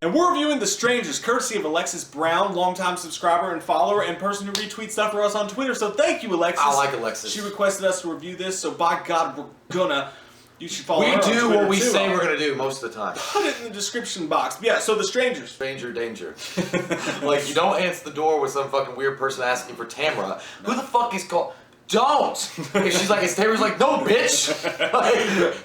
And we're reviewing The Strangers, courtesy of Alexis Brown, longtime subscriber and follower, and person who retweets stuff for us on Twitter. So thank you, Alexis. I like Alexis. She requested us to review this, so by God, we're gonna. You should follow her on We do Twitter what we too. say we're gonna do most of the time. Put it in the description box. Yeah, so The Strangers. Stranger danger. Like, you don't answer the door with some fucking weird person asking for Tamara. Who the fuck is called? Don't! And she's like, it's Tamara's like, no, bitch!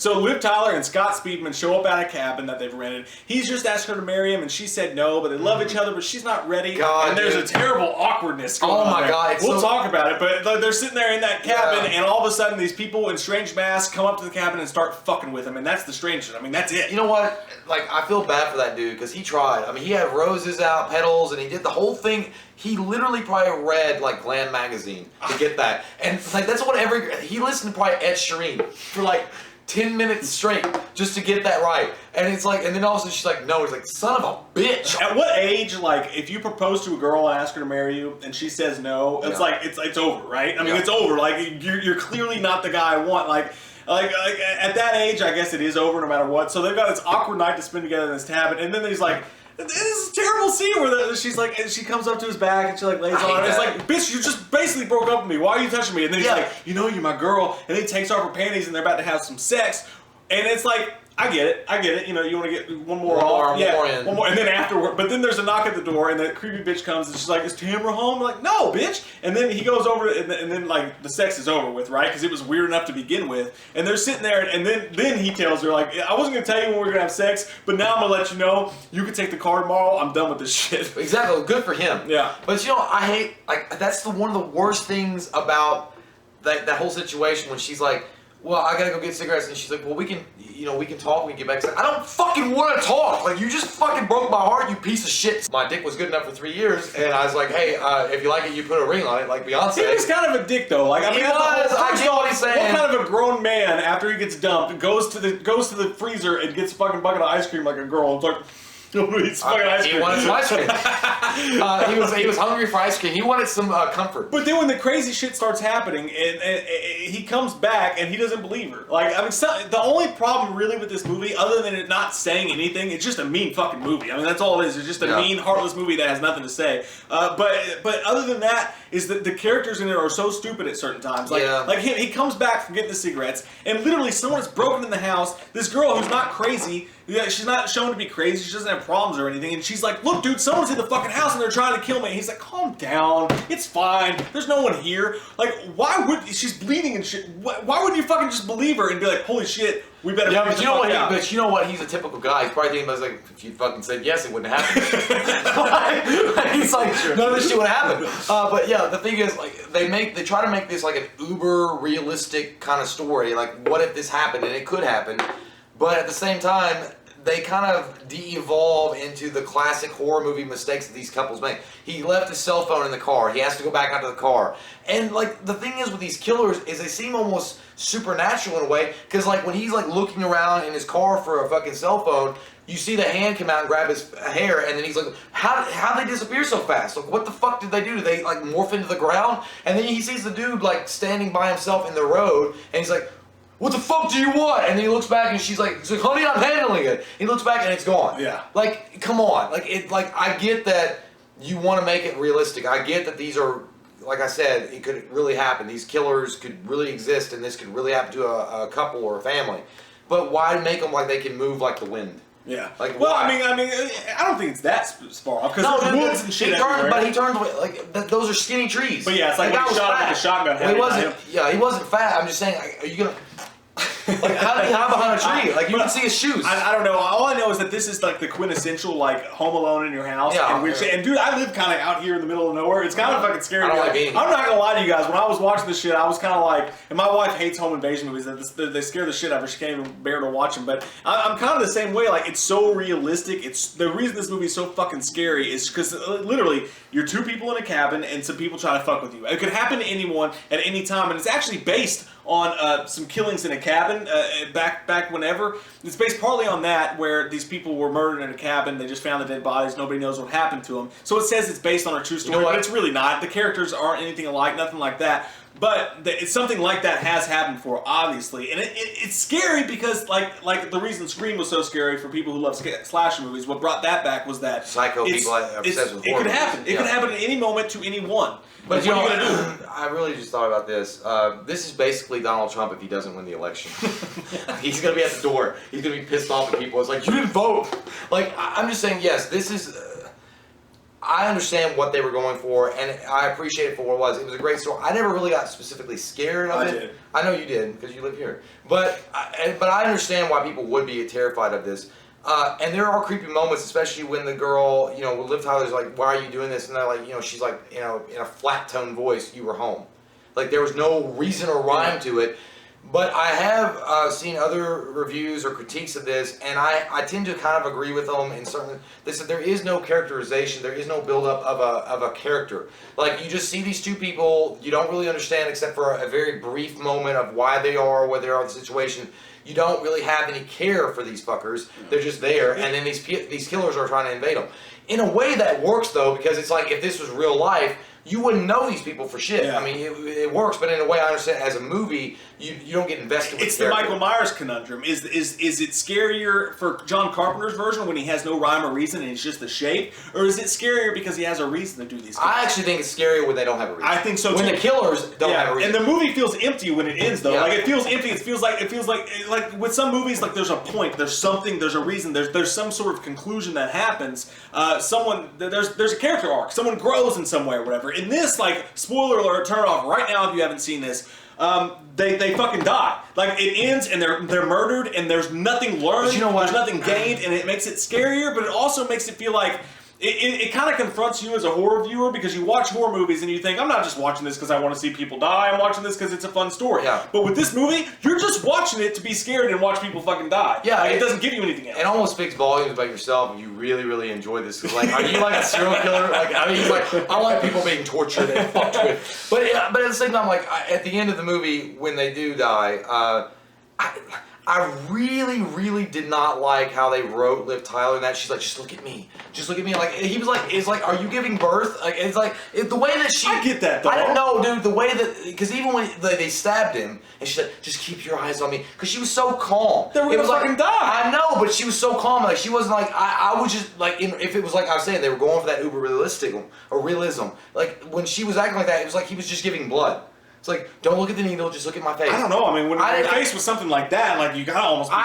So Liv Tyler and Scott Speedman show up at a cabin that they've rented. He's just asked her to marry him, and she said no, but they love each other, but she's not ready. God, and there's dude. a terrible awkwardness going on. Oh my there. God, it's we'll so- talk about it, but they're sitting there in that cabin, Yeah. and all of a sudden these people in strange masks come up to the cabin and start fucking with him, and that's The Strangers. I mean, that's it. You know what? Like, I feel bad for that dude, because he tried. I mean, he had roses out, petals, and he did the whole thing. He literally probably read, like, Glam magazine to get that. And, like, that's what he listened to probably Ed Sheeran for, like, 10 minutes straight just to get that right. And it's like, and then all of a sudden she's like, no. He's like, son of a bitch. At what age, like, if you propose to a girl and ask her to marry you, and she says no, it's like, it's over, right? I mean, it's over. Like, you're clearly not the guy I want. Like, at that age, I guess it is over no matter what. So they've got this awkward night to spend together in this cabin, and then he's like, this is a terrible scene where she's like, and she comes up to his back and she like lays on him. It's like, bitch, you just basically broke up with me. Why are you touching me? And then he's like, you know, you're my girl. And then he takes off her panties and they're about to have some sex. And it's like, I get it. You know, you want to get one more off. One more. And then afterward, but then there's a knock at the door, and the creepy bitch comes, and she's like, "Is Tamara home?" I'm like, "No, bitch." And then he goes over, and then like the sex is over with, right? Because it was weird enough to begin with. And they're sitting there, and then he tells her like, "I wasn't gonna tell you when we were gonna have sex, but now I'm gonna let you know. You can take the car tomorrow. I'm done with this shit." Exactly. Good for him. Yeah. But you know, I hate, like, that's one of the worst things about that whole situation when she's like, well, I gotta go get cigarettes, and she's like, well, we can talk, we can get back. Like, I don't fucking want to talk. Like, you just fucking broke my heart, you piece of shit. My dick was good enough for 3 years, and I was like, hey, if you like it, you put a ring on it, like Beyonce. He was kind of a dick though. Like, I mean, I get what he's saying. What kind of a grown man after he gets dumped goes to the freezer and gets a fucking bucket of ice cream like a girl? It's like, nobody eats fucking ice cream. He wanted some ice cream. He was hungry for ice cream. He wanted some comfort. But then when the crazy shit starts happening, and he comes back and he doesn't believe her. Like, I mean, the only problem really with this movie, other than it not saying anything, it's just a mean fucking movie. I mean, that's all it is. It's just a mean, heartless movie that has nothing to say. But other than that, is that the characters in it are so stupid at certain times. Like him, he comes back from getting the cigarettes, and literally someone has broken in the house. This girl who's not crazy, she's not shown to be crazy. She doesn't have problems or anything. And she's like, look, dude, someone's in the fucking house and they're trying to kill me. And he's like, calm down. It's fine. There's no one here. Like, why would, she's bleeding and shit. Why would you fucking just believe her and be like, holy shit, we better Yeah, but you know what? He's a typical guy. He's probably thinking about, like, if you fucking said yes, it wouldn't happen. He's like, none of this shit would happen. But yeah, the thing is, like, they try to make this like an uber realistic kind of story. Like, what if this happened? And it could happen. But at the same time, they kind of de-evolve into the classic horror movie mistakes that these couples make. He left his cell phone in the car. He has to go back out to the car. And, like, the thing is with these killers is they seem almost supernatural in a way. Because, like, when he's, like, looking around in his car for a fucking cell phone, you see the hand come out and grab his hair, and then he's like, how'd they disappear so fast? Like, what the fuck did they do? Did they, like, morph into the ground? And then he sees the dude, like, standing by himself in the road, and he's like, what the fuck do you want? And then he looks back and she's like, honey, I'm handling it. He looks back and it's gone. Yeah. Like, come on. Like, I get that you want to make it realistic. I get that these are, like I said, it could really happen. These killers could really exist, and this could really happen to a couple or a family. But why make them like they can move like the wind? Yeah. Like, well, why? I mean, I don't think it's that far off because No, there's dude, woods and shit he turned, everywhere. but he turned away. Like those are skinny trees. But yeah, it's like The when guy he was shot him fat. with the shotgun. Well, he wasn't. Yeah, he wasn't fat. I'm just saying. Like, are you gonna? Like, how do you hide behind a tree? Like, you can see his shoes. I don't know. All I know is that this is like the quintessential like Home Alone in your house. Yeah. And dude, I live kind of out here in the middle of nowhere. It's kind of fucking scary. I don't like being here. I'm not gonna lie to you guys. When I was watching this shit, I was kind of like, and my wife hates home invasion movies. They scare the shit out of her. She can't even bear to watch them. But I'm kind of the same way. Like, it's so realistic. It's the reason this movie is so fucking scary is because literally you're two people in a cabin and some people try to fuck with you. It could happen to anyone at any time, and it's actually based on some killings in a cabin back whenever. It's based partly on that, where these people were murdered in a cabin. They just found the dead bodies. Nobody knows what happened to them. So it says it's based on a true story, but it's really not. The characters aren't anything alike, nothing like that. But it's something like that has happened before, obviously, and it's scary because like the reason Scream was so scary for people who love slasher movies. What brought that back was that Psycho people are obsessed with horror it could happen. movies. It could happen at any moment to anyone. But what are you gonna do? I really just thought about this. This is basically Donald Trump if he doesn't win the election. He's gonna be at the door. He's gonna be pissed off at people. It's like, you didn't vote. Like, I'm just saying, yes, this is. I understand what they were going for, and I appreciate it for what it was. It was a great story. I never really got specifically scared of it. Did. I know you did because you live here. But I understand why people would be terrified of this. And there are creepy moments, especially when the girl, Liv Tyler's like, "Why are you doing this?" And they're like, she's like, in a flat tone voice, "You were home." Like, there was no reason or rhyme to it. But I have seen other reviews or critiques of this, and I tend to kind of agree with them in certain. They said there is no characterization, there is no build-up of a character. Like, you just see these two people, you don't really understand except for a very brief moment of why they are, where they are in the situation. You don't really have any care for these fuckers. They're just there, and then these killers are trying to invade them. In a way that works, though, because it's like, if this was real life, you wouldn't know these people for shit. Yeah. I mean, it works, but in a way, I understand as a movie, you don't get invested with It's the the character. Michael Myers conundrum. Is it scarier for John Carpenter's version when he has no rhyme or reason and it's just the shape, or is it scarier because he has a reason to do these things? I actually think it's scarier when they don't have a reason. I think so when too. the killers don't have a reason. And the movie feels empty when it ends, though. Yeah. Like, it feels empty. It feels like with some movies, like, there's a point, there's something, there's a reason, there's some sort of conclusion that happens. There's a character arc. Someone grows in some way or whatever. In this, like, spoiler alert, turn it off right now if you haven't seen this. They fucking die. Like, it ends and they're murdered and there's nothing learned. But you know what? There's nothing gained, and it makes it scarier, but it also makes it feel like it kind of confronts you as a horror viewer, because you watch horror movies and you think, I'm not just watching this because I want to see people die, I'm watching this because it's a fun story. Yeah. But with this movie, you're just watching it to be scared and watch people fucking die. Yeah, Like, it doesn't give you anything else. It almost speaks volumes about yourself if you really, really enjoy this. 'Cause, like, are you like a serial killer? Like, I mean, like, I like people being tortured and fucked with. But at the same time, like, at the end of the movie, when they do die, I really, really did not like how they wrote Liv Tyler and that. She's like, just look at me. Just look at me. Like, he was like, it's like, are you giving birth? Like, it's like, the way that she... I get that, though. I don't know, dude. The way that... Because even when they stabbed him, and she said, just keep your eyes on me. Because she was so calm. They were gonna fucking die. I know, but she was so calm. Like, she wasn't like... I was just, like, if it was like I was saying, they were going for that uber realism. Like, when she was acting like that, it was like he was just giving blood. It's like, don't look at the needle, just look at my face. I don't know. I mean, when you're faced with something like that, like, you gotta almost be if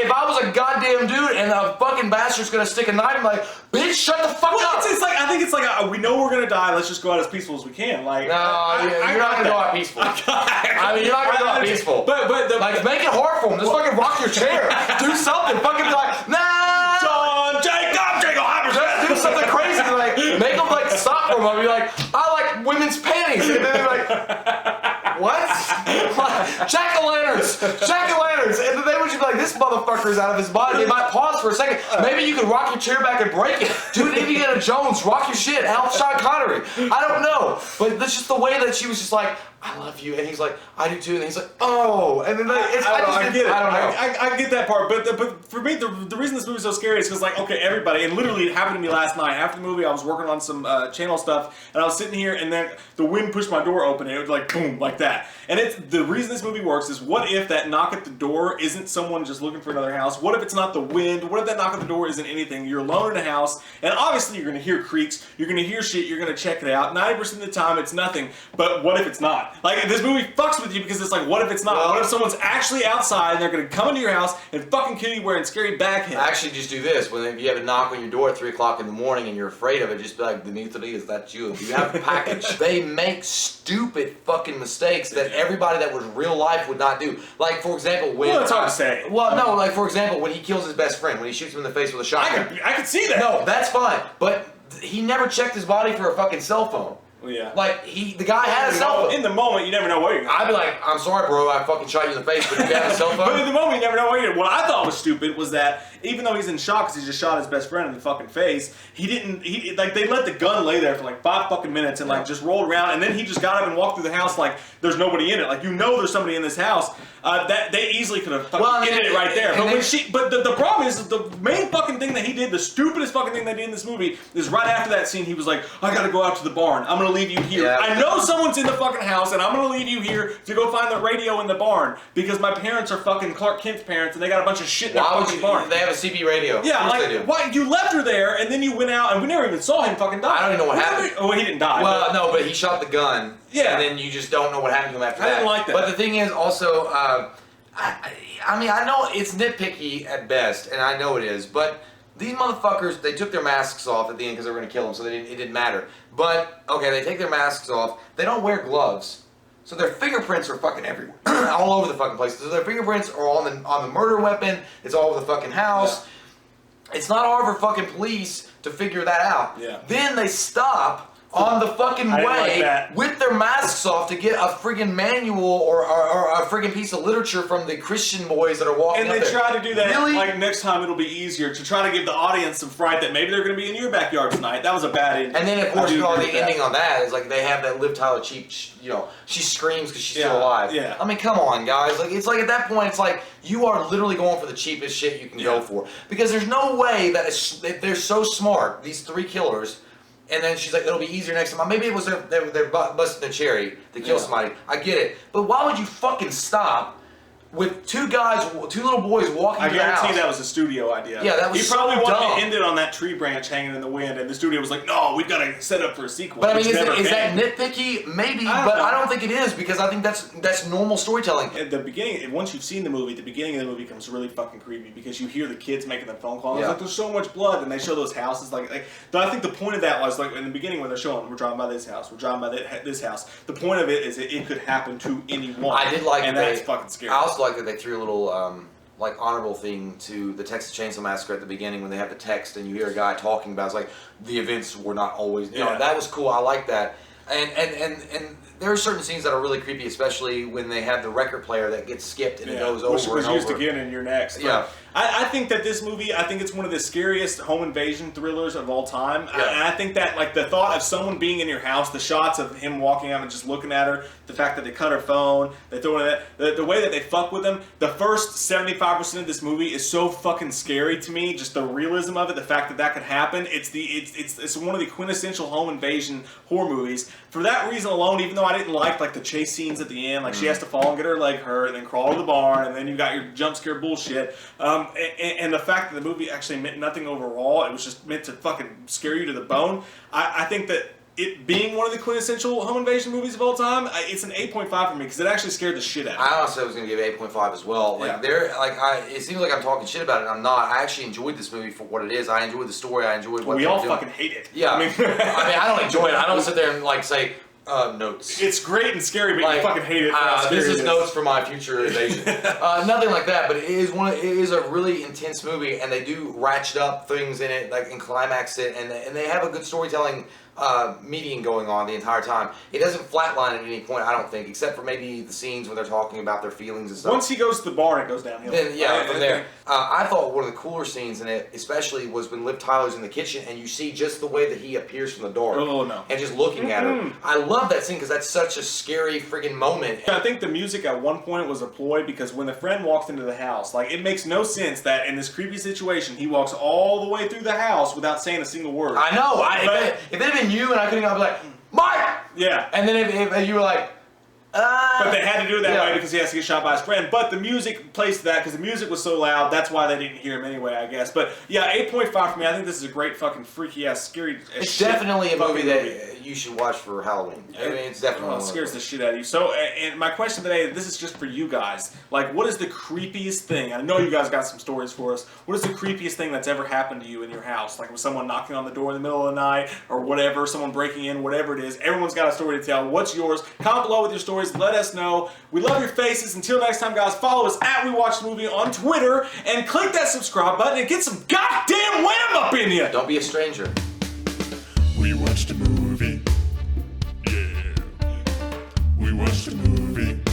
I was a goddamn dude and a fucking bastard's gonna stick a knife, I'm like, bitch, shut the fuck up. It's like, I think it's like, we know we're gonna die, let's just go out as peaceful as we can. Like, no, you're not gonna go out peaceful. I mean, you're not gonna go out peaceful. But like, make it hard for them. Just fucking rock your chair. Do something. Fucking be like, nah. John Jacob Hyperson. Do something crazy. Like, make them like stop for a moment. Be like, I like women's panties. And then they're like, what? Jack-o'-lanterns! Jack-o'-lanterns! And then they would just be like, this motherfucker is out of his body. They might pause for a second. Maybe you could rock your chair back and break it. Do an Indiana Jones, rock your shit, help Sean Connery. I don't know. But that's just the way that she was just like, I love you. And he's like, I do too. And he's like, oh. And then I get it. I don't know. I get that part. But for me, the reason this movie's so scary is because, like, okay, everybody, and literally it happened to me last night. After the movie, I was working on some channel stuff, and I was sitting here, and then the wind pushed my door open, and it was like, boom, like that. And it's the reason this movie works is, what if that knock at the door isn't someone just looking for another house? What if it's not the wind? What if that knock on the door isn't anything? You're alone in a house, and obviously you're going to hear creaks, you're going to hear shit, you're going to check it out. 90% of the time it's nothing, but what if it's not? Like, this movie fucks with you because it's like, what if it's not? What if someone's actually outside and they're going to come into your house and fucking kill you wearing scary bag hits? Actually, just do this. When you have a knock on your door at 3 o'clock in the morning and you're afraid of it, just be like, Dimitri, is that you? If you have a package, they make stupid fucking mistakes that everybody that was real life would not do. Like, for example, when... Well, it's hard to say. Well, no, like, for example, when he kills his best friend, when he shoots him in the face with a shotgun. I could see that. No, that's fine. But he never checked his body for a fucking cell phone. Well, yeah. Like, the guy had a cell phone. In the moment, you never know what you're going to I'd be like, I'm sorry, bro, I fucking shot you in the face, but you have a cell phone? But in the moment, you never know what you're. What I thought was stupid was that even though he's in shock because he just shot his best friend in the fucking face, he like they let the gun lay there for like 5 fucking minutes and like just rolled around, and then he just got up and walked through the house like there's nobody in it. Like, you know there's somebody in this house. That they easily could have fucking ended it right there. But the problem is the main fucking thing that he did, the stupidest fucking thing they did in this movie, is right after that scene he was like, I gotta go out to the barn. I'm gonna leave you here. Yeah. I know someone's in the fucking house, and I'm gonna leave you here to go find the radio in the barn because my parents are fucking Clark Kent's parents, and they got a bunch of shit in their fucking barn. They have a CB radio. Yeah, of course like, they do. why you left her there, and then you went out, and we never even saw him fucking die. I don't even know what happened. Oh, he didn't die. Well, no, but he shot the gun. Yeah. And then you just don't know what happened to him after I that. didn't like that. But the thing is also, I mean, I know it's nitpicky at best, and I know it is, but these motherfuckers, they took their masks off at the end because they were going to kill them, so it didn't matter. But, okay, they take their masks off. They don't wear gloves. So their fingerprints are fucking everywhere. All over the fucking place. So their fingerprints are on the murder weapon. It's all over the fucking house. Yeah. It's not hard for fucking police to figure that out. Yeah. Then they stop on the fucking way with their masks off to get a friggin' manual or a friggin' piece of literature from the Christian boys that are walking up there. And they try to do that, Really? like, next time it'll be easier to try to give the audience some fright that maybe they're going to be in your backyard tonight. That was a bad ending. And then, of course, the ending on that is like they have that Liv Tyler cheap, she screams because she's still alive. Yeah. I mean, come on, guys. Like, it's like at that point, it's like you are literally going for the cheapest shit you can go for. Because there's no way that they're so smart, these 3 killers. And then she's like, it'll be easier next time. Maybe it was they're busting their cherry to kill somebody. I get it. But why would you fucking stop with 2 little boys walking to the house? I guarantee that was a studio idea. Yeah, that was He probably so wanted dumb. to end it on that tree branch hanging in the wind, and the studio was like, no, we've got to set up for a sequel. But I mean, which never is that came. nitpicky? Maybe, I don't but know. I don't think it is because I think that's normal storytelling. At the beginning, once you've seen the movie, the beginning of the movie becomes really fucking creepy because you hear the kids making the phone call. And it's like, there's so much blood, and they show those houses. Like, but I think the point of that was like in the beginning when they're showing, we're driving by this house, we're driving by this house. The point of it is that it could happen to anyone. I did like and that that's fucking scary. I also like that they threw a little like honorable thing to the Texas Chainsaw Massacre at the beginning when they have the text and you hear a guy talking about it's like the events were not always. You know, that was cool. I like that. And there are certain scenes that are really creepy, especially when they have the record player that gets skipped and it goes over which was and used over. again in Your Next. Yeah. I think that this movie, I think it's one of the scariest home invasion thrillers of all time. Yeah. And I think that like the thought of someone being in your house, the shots of him walking out and just looking at her, the fact that they cut her phone, they throw it in the way that they fuck with them, the first 75% of this movie is so fucking scary to me. Just the realism of it, the fact that that could happen. It's one of the quintessential home invasion horror movies. For that reason alone, even though I didn't like the chase scenes at the end, like she has to fall and get her leg hurt, and then crawl to the barn, and then you got your jump scare bullshit. And the fact that the movie actually meant nothing overall, it was just meant to fucking scare you to the bone. I think that it being one of the quintessential home invasion movies of all time, it's an 8.5 for me because it actually scared the shit out of me. I honestly was going to give it 8.5 as well. Like it seems like I'm talking shit about it. And I'm not. I actually enjoyed this movie for what it is. I enjoyed the story. I enjoyed what we they were all doing. fucking hate it. Yeah. I mean, I don't enjoy it. I don't sit there and like say notes. It's great and scary, but you fucking hate it. For how This scary is it notes for my future invasion. Nothing like that, but it is a really intense movie, and they do ratchet up things in it, like and climax it, and they have a good storytelling median going on the entire time. It doesn't flatline at any point, I don't think, except for maybe the scenes when they're talking about their feelings and stuff. Once he goes to the barn, it goes downhill. Then, from there. I thought one of the cooler scenes in it, especially, was when Liv Tyler's in the kitchen and you see just the way that he appears from the dark. Oh, no. And just looking at her. I love that scene because that's such a scary friggin' moment. I think the music at one point was a ploy because when the friend walks into the house, like, it makes no sense that in this creepy situation, he walks all the way through the house without saying a single word. I know. If it had been you and I couldn't, I'd be like, Mike! Yeah. And then if you were like, But they had to do it that yeah. way because he has to get shot by his friend. But the music plays to that because the music was so loud. That's why they didn't hear him anyway, I guess. But yeah, 8.5 for me. I think this is a great fucking freaky ass scary. It's definitely a movie that you should watch for Halloween. I mean, it's definitely. It scares the shit out of you. So, and my question today, this is just for you guys. Like, what is the creepiest thing? I know you guys got some stories for us. What is the creepiest thing that's ever happened to you in your house? Like, with someone knocking on the door in the middle of the night or whatever, someone breaking in, whatever it is. Everyone's got a story to tell. What's yours? Comment below with your stories. Let us know. We love your faces. Until next time, guys, follow us at We Watch the Movie on Twitter and click that subscribe button and get some goddamn wham up in you. Don't be a stranger. We watched a movie. Yeah. We watched a movie.